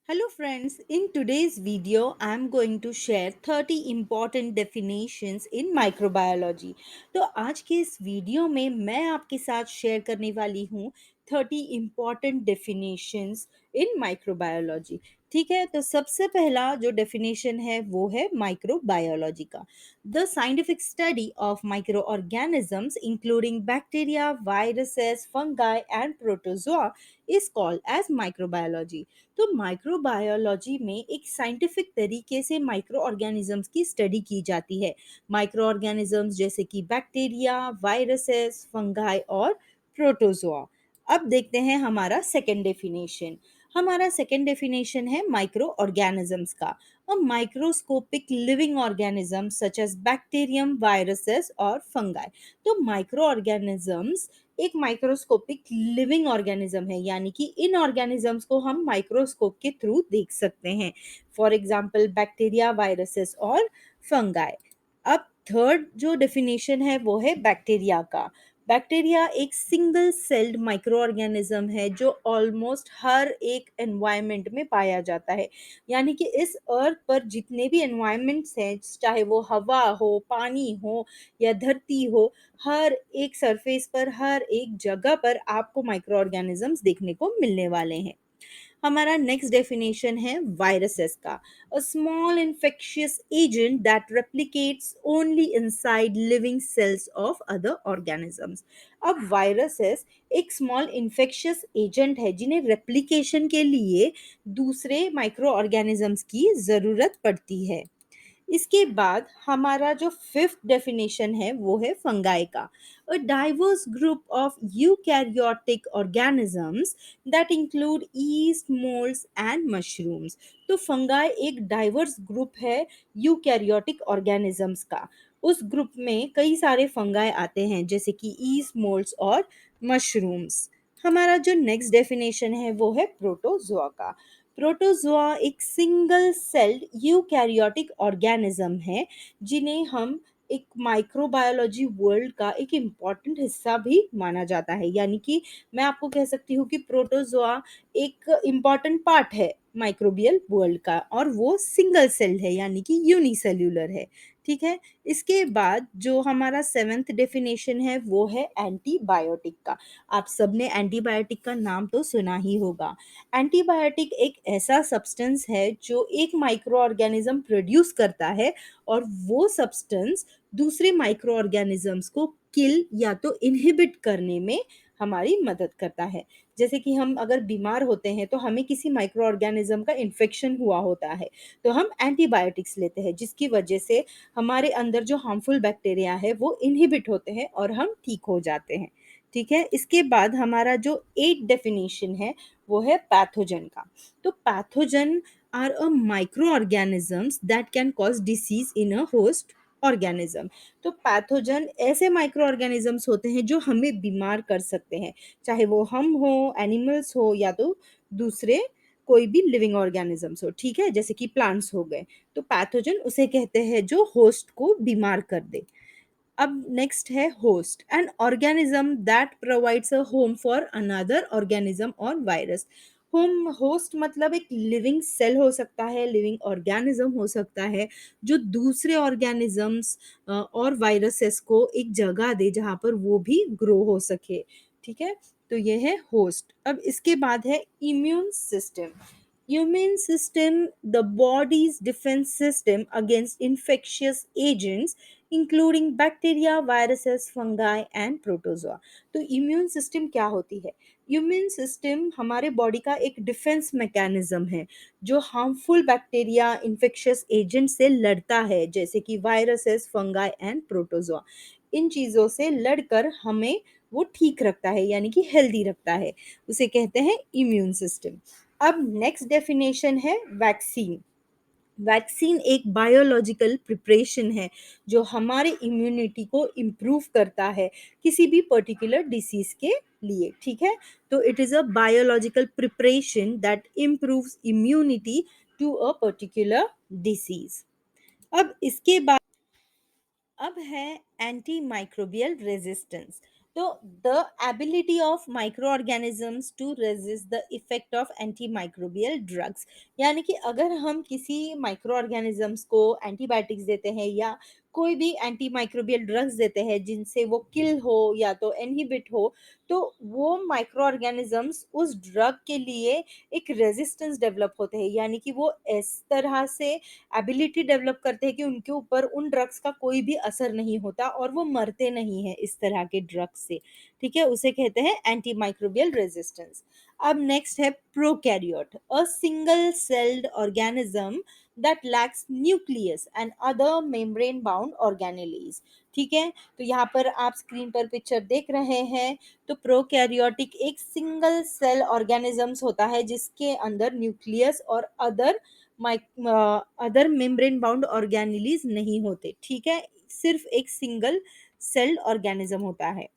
Hello friends, in today's video I am going to share 30 important definitions in microbiology। तो आज के इस video में मैं आपके साथ शेयर करने वाली हूँ 30 important definitions in microbiology। ठीक है, तो सबसे पहला जो डेफिनेशन है वो है माइक्रोबायोलॉजी का। The scientific study of micro organisms including bacteria, viruses, fungi and protozoa is called as microbiology. तो माइक्रोबायोलॉजी में एक साइंटिफिक तरीके से माइक्रो ऑर्गेनिजम्स की स्टडी की जाती है। माइक्रो ऑर्गेनिजम्स जैसे कि बैक्टीरिया, वायरसेस, फंगाई और प्रोटोजोआ। अब देखते हैं हमारा सेकेंड डेफिनेशन। हमारा सेकेंड डेफिनेशन है माइक्रो ऑर्गेनिजम्स का। A microscopic living organism such as bacterium, viruses और फंगाई। तो माइक्रो ऑर्गेनिजम्स एक माइक्रोस्कोपिक लिविंग ऑर्गेनिज्म है, यानी कि इन ऑर्गेनिजम्स को हम माइक्रोस्कोप के थ्रू देख सकते हैं। फॉर एग्जांपल बैक्टीरिया, वायरसेस और फंगाई। अब थर्ड जो डेफिनेशन है वो है बैक्टीरिया का। बैक्टीरिया एक सिंगल सेल्ड माइक्रो ऑर्गेनिज्म है जो ऑलमोस्ट हर एक एनवायरनमेंट में पाया जाता है। यानी कि इस अर्थ पर जितने भी एनवायरनमेंट्स हैं, चाहे वो हवा हो, पानी हो या धरती हो, हर एक सरफेस पर, हर एक जगह पर आपको माइक्रो ऑर्गेनिजम्स देखने को मिलने वाले हैं। हमारा नेक्स्ट डेफिनेशन है वायरसेस का। A small infectious agent that replicates only inside living cells of other organisms. अब वायरसेस एक स्मॉल इन्फेक्शियस एजेंट है जिन्हें रेप्लिकेशन के लिए दूसरे माइक्रो ऑर्गेनिजम्स की ज़रूरत पड़ती है। इसके बाद हमारा जो फिफ्थ डेफिनेशन है वो है फंगाई का। A diverse group of eukaryotic organisms that include east, moulds and mushrooms. तो फंगाई एक डाइवर्स ग्रुप है यूकैरियोटिक ऑर्गेनिजम्स का। उस ग्रुप में कई सारे फंगाई आते हैं जैसे कि ईस्ट, मोल्ड्स और मशरूम्स। हमारा जो नेक्स्ट डेफिनेशन है वो है प्रोटोजोआ का। प्रोटोजोआ एक सिंगल सेल्ड यूकैरियोटिक ऑर्गेनिज्म है जिन्हें हम एक माइक्रोबायोलॉजी वर्ल्ड का एक इम्पॉर्टेंट हिस्सा भी माना जाता है। यानी कि मैं आपको कह सकती हूँ कि प्रोटोजोआ एक इम्पॉर्टेंट पार्ट है माइक्रोबियल वर्ल्ड का, और वो सिंगल सेल्ड है यानी कि यूनिसेल्यूलर है। ठीक है, इसके बाद जो हमारा सेवेंथ डेफिनेशन है वो है एंटीबायोटिक का। आप सबने एंटीबायोटिक का नाम तो सुना ही होगा। एंटीबायोटिक एक ऐसा सब्सटेंस है जो एक माइक्रो ऑर्गेनिज्म प्रोड्यूस करता है, और वो सब्सटेंस दूसरे माइक्रो ऑर्गेनिजम्स को किल या तो इनहिबिट करने में हमारी मदद करता है। जैसे कि हम अगर बीमार होते हैं तो हमें किसी माइक्रो ऑर्गेनिज्म का इन्फेक्शन हुआ होता है, तो हम एंटीबायोटिक्स लेते हैं जिसकी वजह से हमारे अंदर जो हार्मफुल बैक्टीरिया है वो इनहिबिट होते हैं और हम ठीक हो जाते हैं। ठीक है, इसके बाद हमारा जो एट डेफिनेशन है वो है पैथोजन का। तो pathogen are a micro organisms that can cause disease in a host organism. तो पैथोजन ऐसे माइक्रो ऑर्गेनिजम्स होते हैं जो हमें बीमार कर सकते हैं, चाहे वो हम हो, एनिमल्स हो या तो दूसरे कोई भी लिविंग ऑर्गेनिजम्स हो। ठीक है, जैसे कि प्लांट्स हो गए। तो पैथोजन उसे कहते हैं जो होस्ट को बीमार कर दे। अब नेक्स्ट है host, an organism that provides a home for another organism और वायरस। होम, होस्ट मतलब एक लिविंग सेल हो सकता है, लिविंग ऑर्गेनिज्म हो सकता है जो दूसरे ऑर्गेनिजम्स और वायरसेस को एक जगह दे जहाँ पर वो भी ग्रो हो सके। ठीक है, तो ये है होस्ट। अब इसके बाद है immune system. Immune system, the body's defense system against infectious agents including bacteria, viruses, fungi and protozoa। तो इम्यून सिस्टम क्या होती है? इम्यून सिस्टम हमारे बॉडी का एक डिफेंस मैकेनिज्म है जो हार्मफुल बैक्टीरिया, इन्फेक्शियस एजेंट से लड़ता है, जैसे कि वायरसेस, फंगाई एंड प्रोटोजोआ। इन चीज़ों से लड़कर हमें वो ठीक रखता है यानी कि हेल्दी रखता है, उसे कहते हैं इम्यून सिस्टम। अब नेक्स्ट डेफिनेशन है वैक्सीन। वैक्सीन एक बायोलॉजिकल प्रिपरेशन है जो हमारे इम्यूनिटी को इम्प्रूव करता है किसी भी पर्टिकुलर डिसीज के लिए। ठीक है, तो it is a biological preparation that improves immunity to a particular disease. अब इसके बाद अब है एंटी माइक्रोबियल रेजिस्टेंस। तो the ability of micro organisms to resist the effect of anti microbial drugs, यानी कि अगर हम किसी माइक्रो ऑर्गेनिजम्स को एंटीबायोटिक्स देते हैं या कोई भी एंटी माइक्रोबियल ड्रग्स देते हैं जिनसे वो किल हो या तो इनहिबिट हो, तो वो माइक्रो ऑर्गेनिजम्स उस ड्रग के लिए एक रेजिस्टेंस डेवलप होते हैं, यानी कि वो इस तरह से एबिलिटी डेवलप करते हैं कि उनके ऊपर उन ड्रग्स का कोई भी असर नहीं होता और वो मरते नहीं हैं इस तरह के ड्रग्स से। ठीक है, उसे कहते हैं एंटी माइक्रोबियल रेजिस्टेंस। अब नेक्स्ट है prokaryote, a single celled organism that lakhs nucleus and other membrane bound organelles. ठीक है, तो यहाँ पर आप स्क्रीन पर पिक्चर देख रहे हैं। तो प्रोकैरियोटिक एक सिंगल सेल ऑर्गेनिजम्स होता है जिसके अंदर न्यूक्लियस और अदर मेम्ब्रेन बाउंड ऑर्गेनेलीज नहीं होते। ठीक है, सिर्फ एक सिंगल सेल्ड ऑर्गेनिज्म होता है।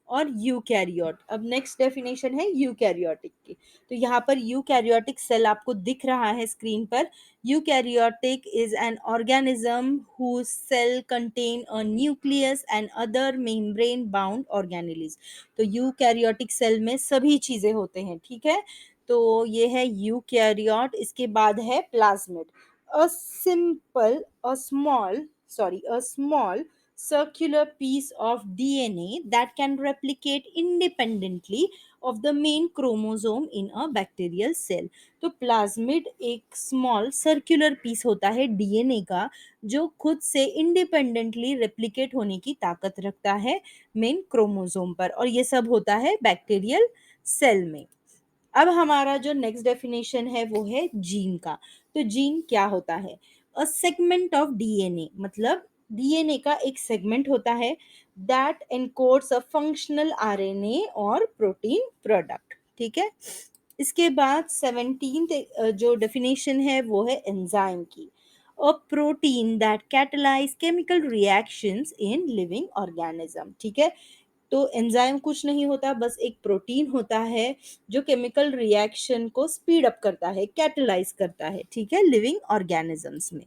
और यूकैरियोट, अब नेक्स्ट डेफिनेशन है यूकैरियोटिक की। तो यहाँ पर यूकैरियोटिक सेल आपको दिख रहा है स्क्रीन पर। Eukaryotic is an organism whose cell contain a nucleus and other membrane bound organelles। तो यूकैरियोटिक सेल में सभी चीजें होते हैं। ठीक है, तो ये है यूकैरियोट। इसके बाद है plasmid, a simple a small sorry a small circular piece of DNA that can replicate independently of the main chromosome in a bacterial cell। तो प्लाज्मिड एक स्मॉल सर्कुलर पीस होता है डीएनए का जो खुद से इंडिपेंडेंटली रेप्लिकेट होने की ताकत रखता है मेन क्रोमोसोम पर, और ये सब होता है बैक्टीरियल सेल में। अब हमारा जो नेक्स्ट डेफिनेशन है वो है जीन का। तो जीन क्या होता है? अ सेगमेंट ऑफ डीएनए, मतलब डीएनए का एक सेगमेंट होता है that encodes a functional RNA और प्रोटीन प्रोडक्ट। ठीक है, इसके बाद 17th जो डेफिनेशन है वो है एंजाइम की। A protein that catalyse chemical reactions in living organism. ठीक है, तो एंजाइम कुछ नहीं होता, बस एक प्रोटीन होता है जो केमिकल रिएक्शन को स्पीड अप करता है, कैटलाइज करता है। ठीक है, लिविंग ऑर्गेनिजम्स में।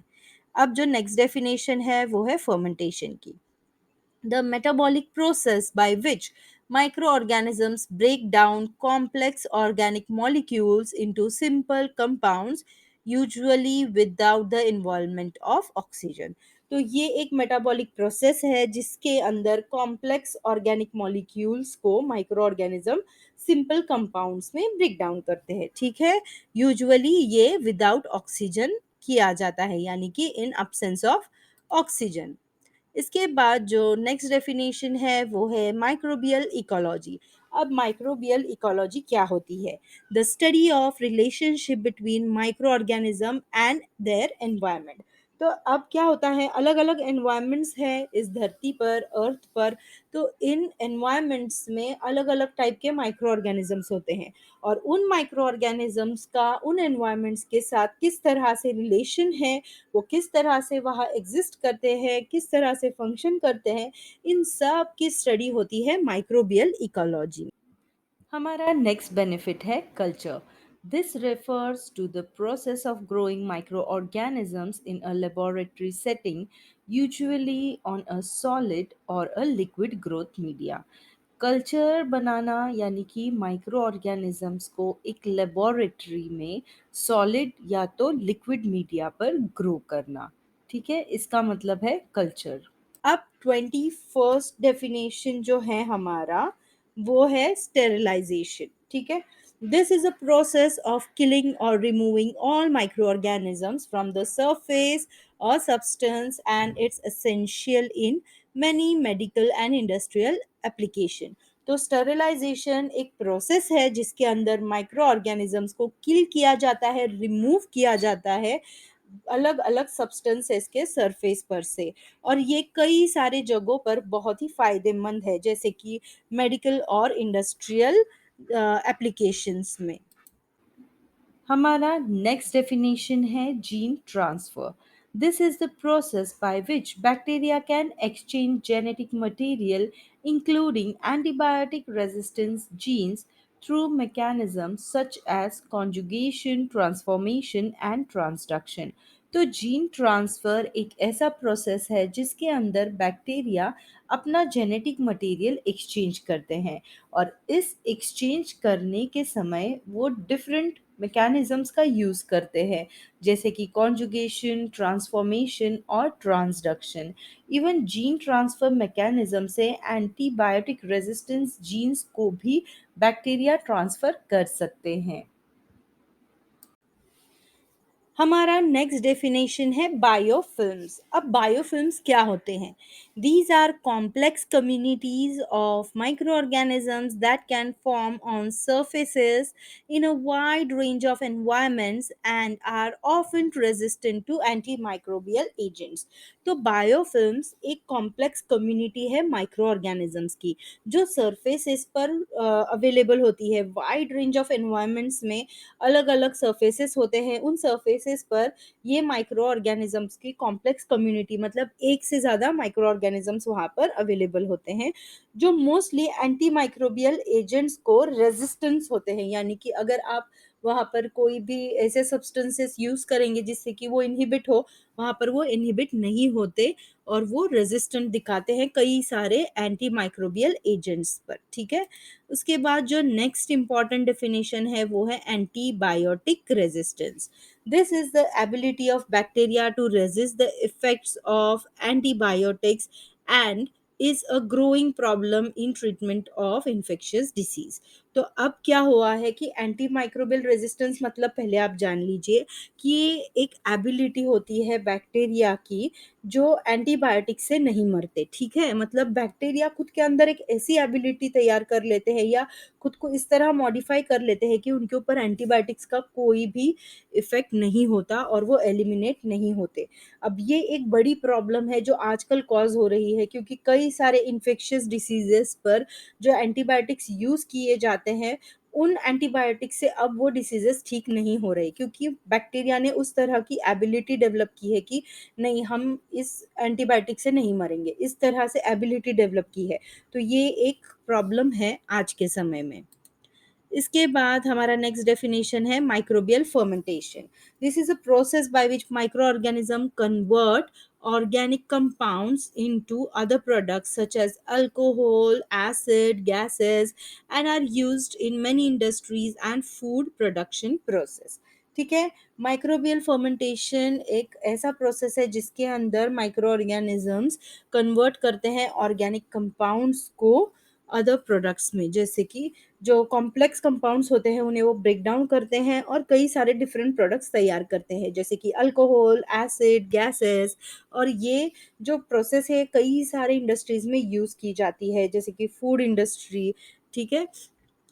अब जो नेक्स्ट डेफिनेशन है वो है फर्मेंटेशन की। The metabolic process by which microorganisms break down complex organic molecules into simple compounds, usually without the involvement of oxygen। तो ये एक मेटाबॉलिक प्रोसेस है जिसके अंदर कॉम्प्लेक्स ऑर्गेनिक मॉलिक्यूल्स को माइक्रो ऑर्गेनिज्म सिंपल कंपाउंड्स में ब्रेक डाउन करते हैं। ठीक है, यूजुअली ये विदाउट ऑक्सीजन किया जाता है, यानी कि इन absence ऑफ ऑक्सीजन। इसके बाद जो नेक्स्ट डेफिनेशन है वो है माइक्रोबियल इकोलॉजी। अब माइक्रोबियल इकोलॉजी क्या होती है? The study of relationship between micro organism and their environment. तो अब क्या होता है, अलग अलग एनवायरनमेंट्स है इस धरती पर, अर्थ पर। तो इन एनवायरनमेंट्स में अलग अलग टाइप के माइक्रो ऑर्गेनिजम्स होते हैं, और उन माइक्रो ऑर्गेनिजम्स का उन एनवायरनमेंट्स के साथ किस तरह से रिलेशन है, वो किस तरह से वहाँ एग्जिस्ट करते हैं, किस तरह से फंक्शन करते हैं, इन सब की स्टडी होती है माइक्रोबियल इकोलॉजी। हमारा नेक्स्ट बेनिफिट है culture. This refers to the process of growing microorganisms in a laboratory setting, usually on a solid or a liquid growth media। Culture बनाना यानी कि माइक्रो ऑर्गेनिजम्स को एक लेबोरेटरी में सॉलिड या तो लिक्विड मीडिया पर ग्रो करना। ठीक है, इसका मतलब है कल्चर। अब 21st डेफिनेशन जो है हमारा वो है स्टेरिलाइजेशन। ठीक है, this is a process of killing और removing all microorganisms from the surface or substance, and it's essential in many medical and industrial application। तो स्टेरिलाइजेशन एक प्रोसेस है जिसके अंदर माइक्रो ऑर्गेनिजम्स को किल किया जाता है, रिमूव किया जाता है अलग अलग सब्सटेंसेस के सरफेस पर से। और ये कई सारे जगहों पर बहुत ही फायदेमंद है, जैसे कि मेडिकल और इंडस्ट्रियल एप्लीकेशंस में। हमारा नेक्स्ट डेफिनेशन है gene transfer. This is the process by which bacteria can exchange genetic material including antibiotic resistance genes through mechanisms such as conjugation, transformation, and transduction। तो जीन ट्रांसफ़र एक ऐसा process है जिसके अंदर bacteria अपना genetic material exchange करते हैं, और इस एक्सचेंज करने के समय वो डिफरेंट मैकेनिज़म्स का यूज़ करते हैं, जैसे कि कॉन्जुगेशन, ट्रांसफॉर्मेशन और transduction. Even gene transfer mechanism से एंटीबायोटिक रेजिस्टेंस जीन्स को भी बैक्टीरिया ट्रांसफ़र कर सकते हैं। हमारा नेक्स्ट डेफिनेशन है बायोफिल्म्स। अब बायोफिल्म्स क्या होते हैं? These are complex communities of micro organisms that can form on surfaces in a wide range of environments and are often resistant to antimicrobial agents। तो बायोफिल्म्स एक कॉम्प्लेक्स कम्युनिटी है micro organisms की, जो surfaces पर available होती है। Wide range of environments में अलग अलग सरफेसेस होते हैं, उन सरफेसेस पर ये माइक्रो ऑर्गेनिजम्स की कॉम्प्लेक्स कम्युनिटी, मतलब एक से ज़्यादा माइक्रो ऑर्गेनिजम्स वहाँ पर अवेलेबल होते हैं, जो मोस्टली एंटी माइक्रोबियल एजेंट्स को रेजिस्टेंस होते हैं। यानी कि अगर आप वहाँ पर कोई भी ऐसे सब्सटेंसेस यूज़ करेंगे जिससे कि वो इनहिबिट हो, वहाँ पर वो इनहिबिट नहीं होते और वो रेजिस्टेंट दिखाते हैं कई सारे एंटी माइक्रोबियल एजेंट्स पर। ठीक है, उसके बाद जो नेक्स्ट इम्पॉर्टेंट डेफिनेशन है वो है antibiotic resistance. This is the ability of bacteria to resist the effects of antibiotics and is a growing problem in treatment of infectious disease. तो अब क्या हुआ है कि एंटी माइक्रोबियल रेजिस्टेंस मतलब, पहले आप जान लीजिए कि ये एक एबिलिटी होती है बैक्टीरिया की जो एंटीबायोटिक से नहीं मरते। ठीक है, मतलब बैक्टीरिया खुद के अंदर एक ऐसी एबिलिटी तैयार कर लेते हैं या खुद को इस तरह मॉडिफाई कर लेते हैं कि उनके ऊपर एंटीबायोटिक्स का कोई भी इफेक्ट नहीं होता और वो एलिमिनेट नहीं होते। अब ये एक बड़ी प्रॉब्लम है जो आजकल कॉज हो रही है, क्योंकि कई सारे इन्फेक्शियस डिसीजेस पर जो एंटीबायोटिक्स यूज़ किए जाते हैं, उन एंटीबायोटिक से अब वो डिसीजेस ठीक नहीं हो रहे, क्योंकि बैक्टीरिया ने उस तरह की एबिलिटी डेवलप की है कि नहीं, हम इस एंटीबायोटिक से नहीं मरेंगे, इस तरह से एबिलिटी डेवलप की है। तो ये एक प्रॉब्लम है आज के समय में। इसके बाद हमारा नेक्स्ट डेफिनेशन है microbial fermentation. This is a process by which micro organism convert organic compounds into other products such as alcohol, acid, gases, and are used in many industries and food production process। ठीक है, microbial fermentation एक ऐसा process है जिसके अंदर micro organisms convert करते हैं organic compounds को अदर प्रोडक्ट्स में, जैसे कि जो कॉम्प्लेक्स कंपाउंड्स होते हैं उन्हें वो ब्रेक डाउन करते हैं और कई सारे डिफरेंट प्रोडक्ट्स तैयार करते हैं, जैसे कि अल्कोहल, एसिड, गैसेस। और ये जो प्रोसेस है कई सारे इंडस्ट्रीज में यूज़ की जाती है, जैसे कि फूड इंडस्ट्री। ठीक है,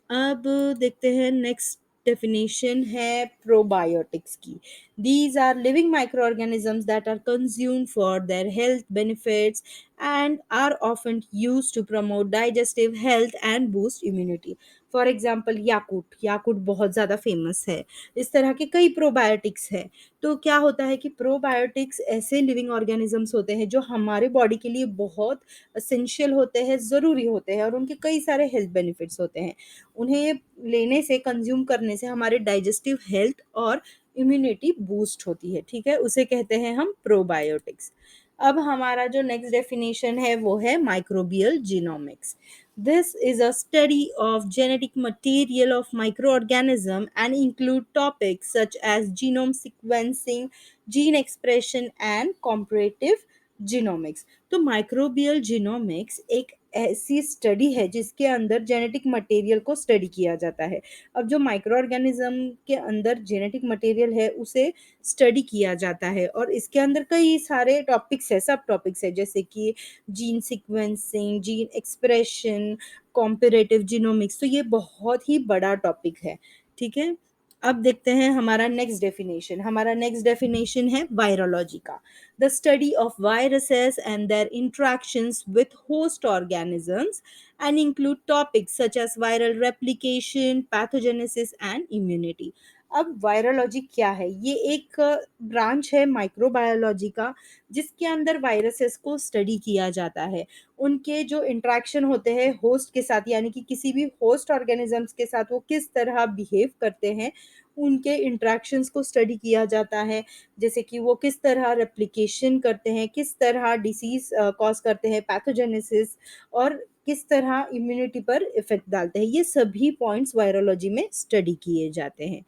अब देखते हैं नेक्स्ट डेफिनेशन है प्रोबायोटिक्स की। These are living micro organisms that are consume for their health benefits and are often use to promote digestive health and boost immunity. For example Yakult, Yakult बहुत ज़्यादा famous है। इस तरह के कई probiotics हैं। तो क्या होता है कि प्रोबायोटिक्स ऐसे लिविंग ऑर्गेनिजम्स होते हैं जो हमारे बॉडी के लिए बहुत असेंशियल होते हैं, ज़रूरी होते हैं, और उनके कई सारे हेल्थ बेनिफिट्स होते हैं। उन्हें लेने से, कंज्यूम करने से हमारे डाइजेस्टिव हेल्थ और इम्यूनिटी बूस्ट होती है। ठीक है, उसे कहते हैं हम प्रोबायोटिक्स। अब हमारा जो नेक्स्ट डेफिनेशन है वो है microbial genomics. This is a study of genetic material of microorganism and include topics such as genome sequencing, gene expression and comparative genomics। तो माइक्रोबियल जीनोमिक्स एक ऐसी स्टडी है जिसके अंदर जेनेटिक मटेरियल को स्टडी किया जाता है। अब जो माइक्रो ऑर्गेनिज्म के अंदर जेनेटिक मटेरियल है उसे स्टडी किया जाता है, और इसके अंदर कई सारे टॉपिक्स है, सब टॉपिक्स है, जैसे कि gene sequencing, gene expression, comparative genomics. तो ये बहुत ही बड़ा टॉपिक है। ठीक है, अब देखते हैं हमारा नेक्स्ट डेफिनेशन। हमारा नेक्स्ट डेफिनेशन है वायरोलॉजी का। The study of viruses and their interactions with host organisms and include topics such as viral replication, pathogenesis, and immunity। अब वायरोलॉजी क्या है? ये एक ब्रांच है माइक्रोबायोलॉजी का, जिसके अंदर वायरसेस को स्टडी किया जाता है। उनके जो इंटरेक्शन होते हैं होस्ट के साथ, यानी कि किसी भी होस्ट ऑर्गेनिजम्स के साथ वो किस तरह बिहेव करते हैं, उनके इंटरेक्शंस को स्टडी किया जाता है। जैसे कि वो किस तरह रेप्लिकेशन करते हैं, किस तरह डिसीज कॉज करते हैं, पैथोजेनेसिस, और किस तरह इम्यूनिटी पर इफेक्ट डालते हैं। ये सभी पॉइंट्स वायरोलॉजी में स्टडी किए जाते हैं।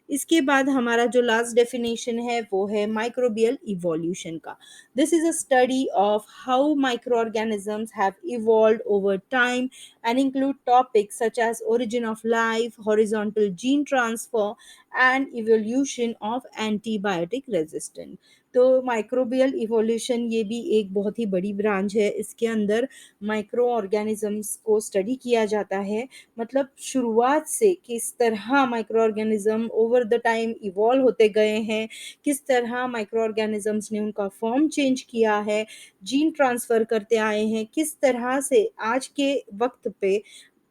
इसके बाद हमारा जो लास्ट डेफिनेशन है वो है माइक्रोबियल इवोल्यूशन का। This is a study of how micro organisms have evolved over time and include topics such as origin of life, horizontal gene transfer, and evolution of antibiotic resistance. तो microbial evolution ये भी एक बहुत ही बड़ी branch है। इसके अंदर micro organisms को स्टडी किया जाता है, मतलब शुरुआत से किस तरह micro organism over the time evolve होते गए हैं, किस तरह माइक्रो ऑर्गेनिजम्स ने उनका फॉर्म चेंज किया है, जीन ट्रांसफ़र करते आए हैं, किस तरह से आज के वक्त पे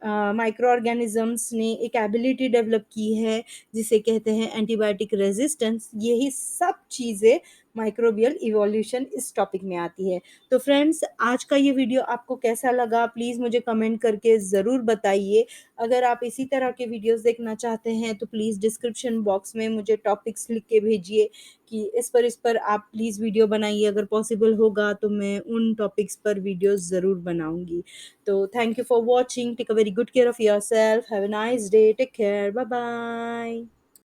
माइक्रो ऑर्गेनिजम्स ने एक एबिलिटी डेवलप की है जिसे कहते हैं एंटीबायोटिक रेजिस्टेंस। यही सब चीज़ें माइक्रोबियल इवोल्यूशन इस टॉपिक में आती है। तो फ्रेंड्स, आज का ये वीडियो आपको कैसा लगा, प्लीज़ मुझे कमेंट करके ज़रूर बताइए। अगर आप इसी तरह के वीडियोस देखना चाहते हैं तो प्लीज़ डिस्क्रिप्शन बॉक्स में मुझे टॉपिक्स लिख के भेजिए कि इस पर आप प्लीज़ वीडियो बनाइए। अगर पॉसिबल होगा तो मैं उन टॉपिक्स पर वीडियोस ज़रूर बनाऊंगी। तो thank you for watching, take a very good care of yourself, have a nice day, take care, bye bye.